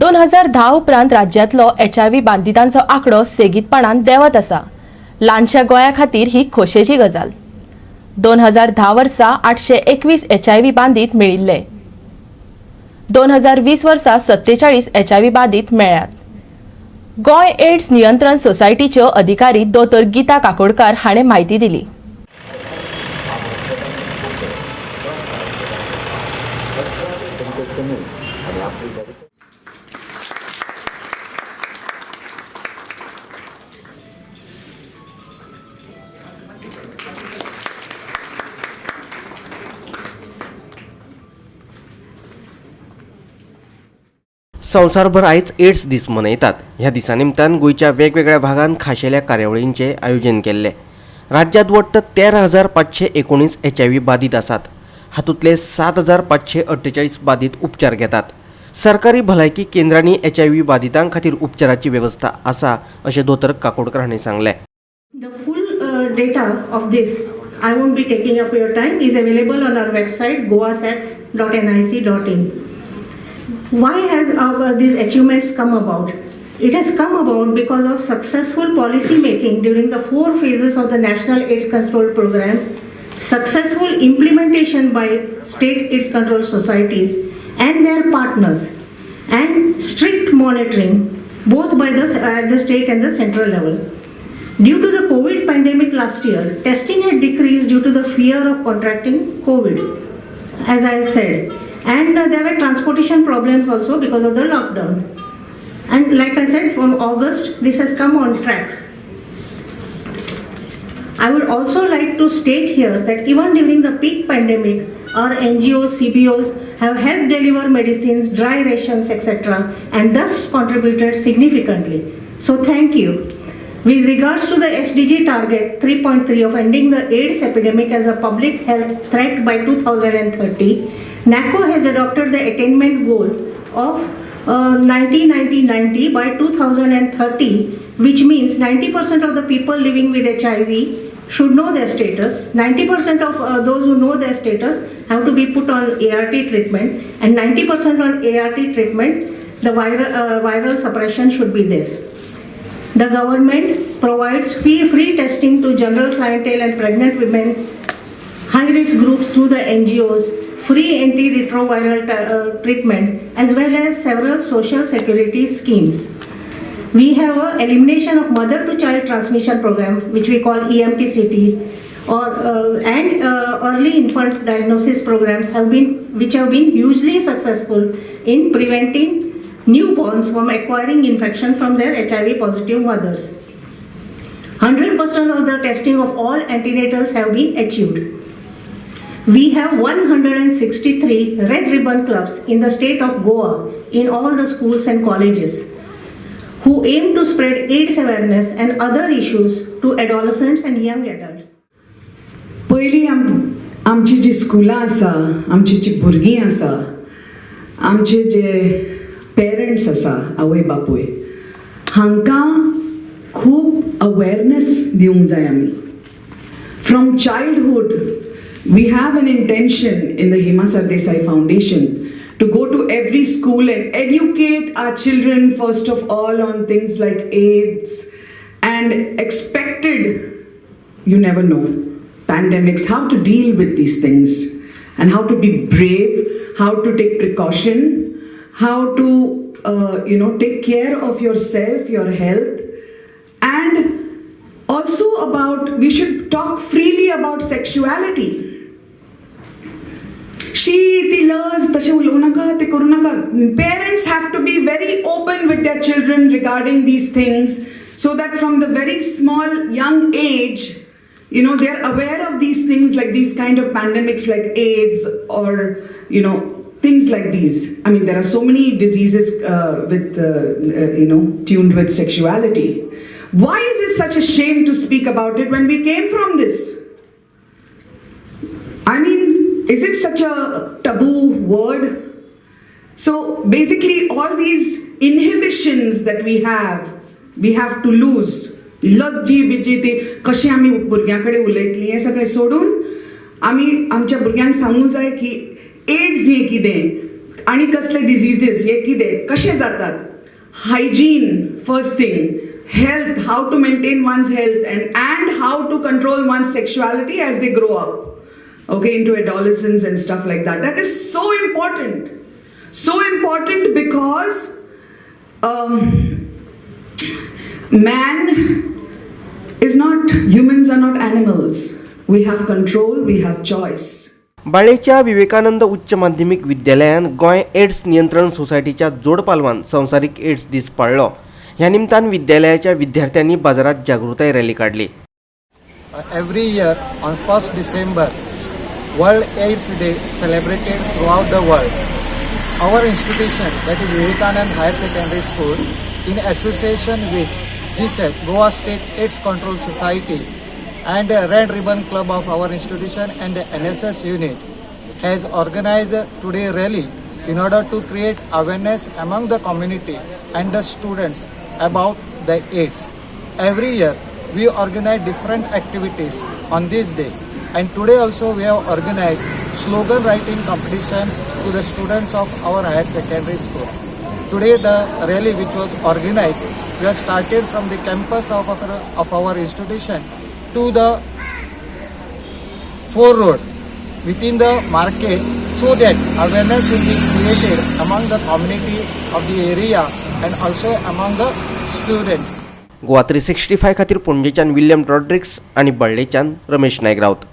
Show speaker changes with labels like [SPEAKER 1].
[SPEAKER 1] 2010 उपरांत राज्यांतलो HIV बांदितांचो आंकडो सेगीतपणान देंवत आसा. ल्हानशा गोंया खातीर ही खोशेची गजाल. 2010 वर्सा 821 HIV बांदीत मेळिल्ले. 2020 वर्सा 47 HIV बांदीत मेळ्ळ्यात. गोंय एड्स नियंत्रण सोसायटीच्यो अधिकारी दोतोर गीता काकोडकार हाणें म्हायती दिली.
[SPEAKER 2] संवसारभर आयज एड्स दीस मनयतात. ह्या दिसा निमतान गोंयच्या वेगवेगळ्या भागांत खाशेल्या कार्यावळींचे आयोजन केल्ले. राज्यांत वट्ट 13,519 HIV बाधित आसात. हातूंतले 7,548 बाधित उपचार घेतात. सरकारी भलायकी केंद्रांनी HIV बाधितांक खातीर उपचाराची व्यवस्था आसा अशें दोतोर काकोडकर हांणी सांगलें.
[SPEAKER 3] The full data of this, I won't be taking up your time, is available on our website goasacs.nic.in. Why has these achievements come about? It has come about because of successful policy making during the 4 phases of the National AIDS Control Program, successful implementation by state AIDS control societies and their partners, and strict monitoring both by at the state and the central level. Due to the COVID pandemic last year, testing had decreased due to the fear of contracting COVID, as I said. And there were transportation problems also because of the lockdown. And like I said, from August, this has come on track. I would also like to state here that even during the peak pandemic, our NGOs, CBOs have helped deliver medicines, dry rations, etc. and thus contributed significantly. So thank you. With regards to the SDG target 3.3 of ending the AIDS epidemic as a public health threat by 2030, NACO has adopted the attainment goal of 90-90-90 by 2030, which means 90% of the people living with HIV should know their status. 90% of those who know their status have to be put on ART treatment, and 90% on ART treatment, the viral suppression should be there. The government provides free testing to general clientele and pregnant women, high-risk groups through the NGOs, free antiretroviral treatment, as well as several social security schemes. We have an elimination of mother-to-child transmission program, which we call EMTCT, and early infant diagnosis programs which have been hugely successful in preventing newborns from acquiring infection from their HIV-positive mothers. 100% of the testing of all antenatals have been achieved. We have 163 Red Ribbon Clubs in the state of Goa in all the schools and colleges who aim to spread AIDS awareness and other issues to adolescents and young adults.
[SPEAKER 4] पयली आमची जी स्कुलां आसा, आमची जी भुरगीं आसा, आमचे जे parents आसा, आवय बापूय, हांकां खूब अवेरनेस दिवंक जाय आमी. From childhood we have an intention in the Hema Sardesai Foundation to go to every school and educate our children first of all on things like AIDS and expected, you never know, pandemics, how to deal with these things and how to be brave, how to take precaution, how to take care of yourself, your health, and also about, we should talk freely about sexuality. तशें उलोवं नाका, ते करूं नाका. Parents have to be very open with their children regarding these things so that from the very small young age, they are aware of these things like these kind of pandemics like AIDS or things like these. I mean, there are so many diseases tuned with sexuality. Why is it such a shame to speak about it when we came from this? I mean, is it such a taboo word? So basically all these inhibitions that we have to lose. लज्जी बिज्जी ते कशें आमी भुरग्यां कडेन उलयतलीं हें सगळें सोडून आमी आमच्या भुरग्यांक सांगूंक जाय की एड्स हें कितें, आनी कसले डिजीजीस हे कितें कशें जातात hygiene first thing health, how to maintain one's health and how to control one's sexuality as they grow up, okay, into adolescence and stuff like that. That is so important because man is not, humans are not animals. We have control, we have choice.
[SPEAKER 2] बाळेच्या विवेकानंद उच्च माध्यमिक विद्यालयान Goa ads नियंत्रण सोसायटीच्या जोड पालवान संवसारीक ads दीस पाळ्ळो. ह्या निमतान विद्यालयाच्या विद्यार्थ्यांनी बाजारात जागृताय रॅली काढली.
[SPEAKER 5] Every year on 1st December, World AIDS Day celebrated throughout the world. Our institution, that is Vivekanand Higher Secondary School, in association with GSEC, Goa State AIDS Control Society, and Red Ribbon Club of our institution and the NSS unit, has organized today rally in order to create awareness among the community and the students about the AIDS. Every year we organize different activities on this day, and today also we have organized slogan writing competition to the students of our higher secondary school. Today the rally which was organized, we have started from the campus of our institution to the 4 road within the market, so that awareness will be created among the community of the area and also among the students.
[SPEAKER 2] Goa 365 खातीर पणजेच्यान William Rodrigues आणि बळ्ळेच्यान रमेश नायक रावत.